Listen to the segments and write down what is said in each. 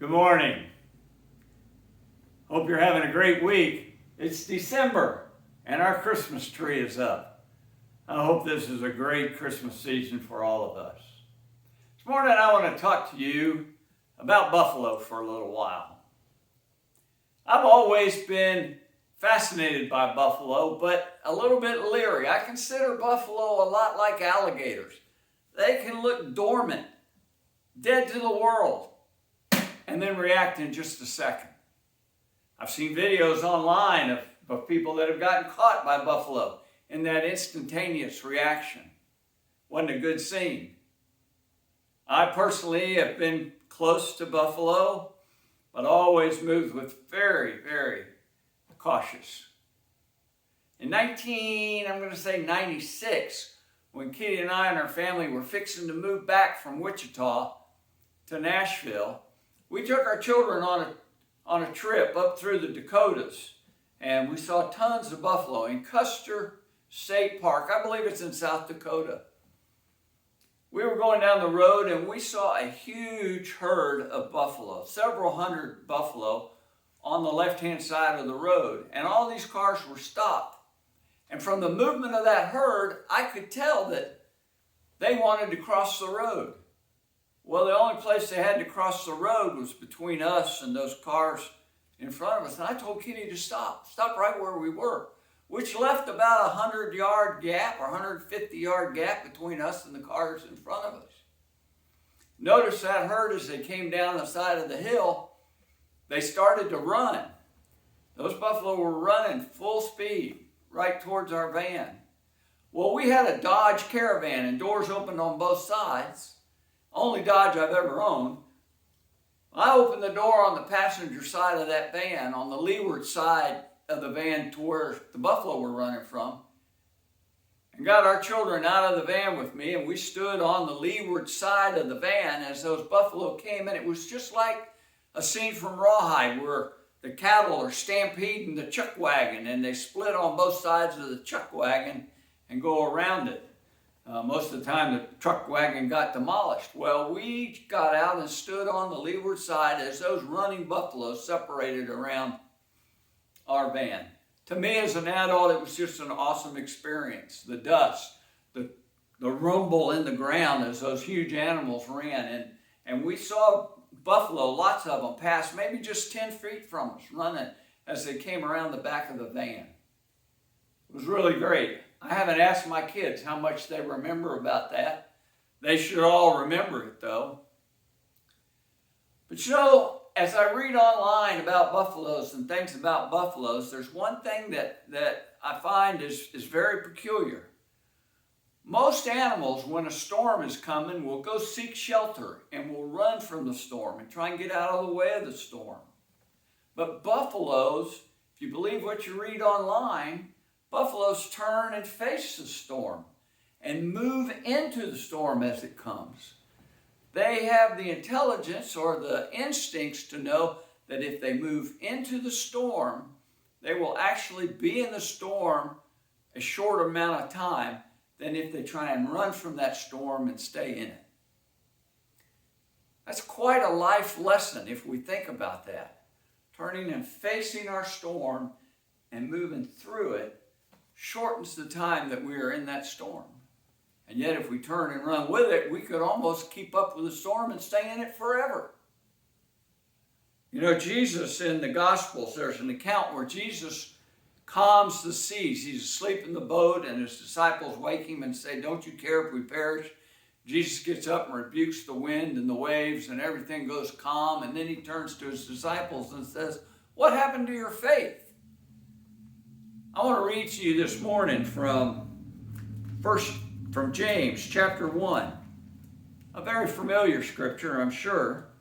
Good morning. Hope you're having a great week. It's December and our Christmas tree is up. I hope this is a great Christmas season for all of us. This morning I want to talk to you about buffalo for a little while. I've always been fascinated by buffalo, but a little bit leery. I consider buffalo a lot like alligators. They can look dormant, dead to the world, and then react in just a second. I've seen videos online of people that have gotten caught by buffalo in that instantaneous reaction. Wasn't a good scene. I personally have been close to buffalo, but always moved with very, very cautious. In 96, when Kitty and I and our family were fixing to move back from Wichita to Nashville, we took our children on a trip up through the Dakotas, and we saw tons of buffalo in Custer State Park. I believe it's in South Dakota. We were going down the road and we saw a huge herd of buffalo, several hundred buffalo on the left-hand side of the road, and all these cars were stopped. And from the movement of that herd, I could tell that they wanted to cross the road. Well, the only place they had to cross the road was between us and those cars in front of us. And I told Kitty to stop right where we were, which left about a 100-yard gap or 150-yard gap between us and the cars in front of us. Notice that herd as they came down the side of the hill, they started to run. Those buffalo were running full speed right towards our van. Well, we had a Dodge Caravan and doors opened on both sides. Only Dodge I've ever owned. I opened the door on the passenger side of that van, on the leeward side of the van to where the buffalo were running from, and got our children out of the van with me, and we stood on the leeward side of the van as those buffalo came in. It was just like a scene from Rawhide where the cattle are stampeding the chuck wagon and they split on both sides of the chuck wagon and go around it. Most of the time the truck wagon got demolished. Well, we got out and stood on the leeward side as those running buffalo separated around our van. To me as an adult, it was just an awesome experience. The dust, the rumble in the ground as those huge animals ran. And we saw buffalo, lots of them, pass maybe just 10 feet from us running as they came around the back of the van. It was really great. I haven't asked my kids how much they remember about that. They should all remember it though. But you know, as I read online about buffaloes and things about buffaloes, there's one thing that I find is very peculiar. Most animals, when a storm is coming, will go seek shelter and will run from the storm and try and get out of the way of the storm. But buffaloes, if you believe what you read online, buffaloes turn and face the storm and move into the storm as it comes. They have the intelligence or the instincts to know that if they move into the storm, they will actually be in the storm a short amount of time than if they try and run from that storm and stay in it. That's quite a life lesson if we think about that. Turning and facing our storm and moving through it shortens the time that we are in that storm. And yet if we turn and run with it, we could almost keep up with the storm and stay in it forever. You know, Jesus in the Gospels, there's an account where Jesus calms the seas. He's asleep in the boat and his disciples wake him and say, "Don't you care if we perish?" Jesus gets up and rebukes the wind and the waves and everything goes calm. And then he turns to his disciples and says, "What happened to your faith?" I want to read to you this morning from James chapter 1. A very familiar scripture, I'm sure.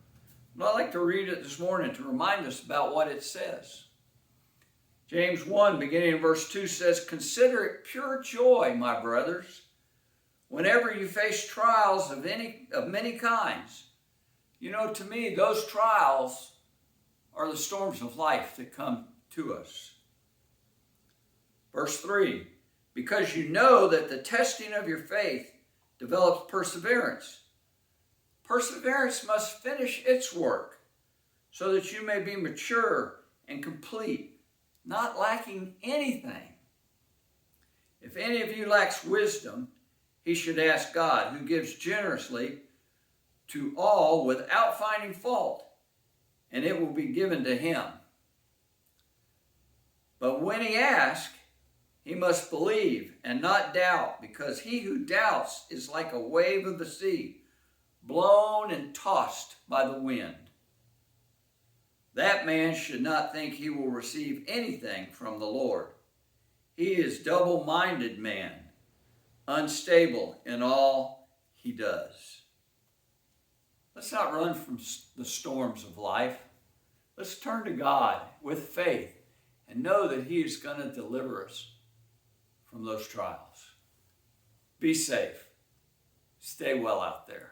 But I'd like to read it this morning to remind us about what it says. James 1, beginning in verse 2 says, "Consider it pure joy, my brothers, whenever you face trials of many kinds." You know, to me, those trials are the storms of life that come to us. Verse 3, "Because you know that the testing of your faith develops perseverance. Perseverance must finish its work so that you may be mature and complete, not lacking anything. If any of you lacks wisdom, he should ask God, who gives generously to all without finding fault, and it will be given to him. But when he asks, he must believe and not doubt, because he who doubts is like a wave of the sea, blown and tossed by the wind. That man should not think he will receive anything from the Lord. He is double-minded man, unstable in all he does. Let's not run from the storms of life. Let's turn to God with faith and know that he is going to deliver us from those trials. Be safe. Stay well out there.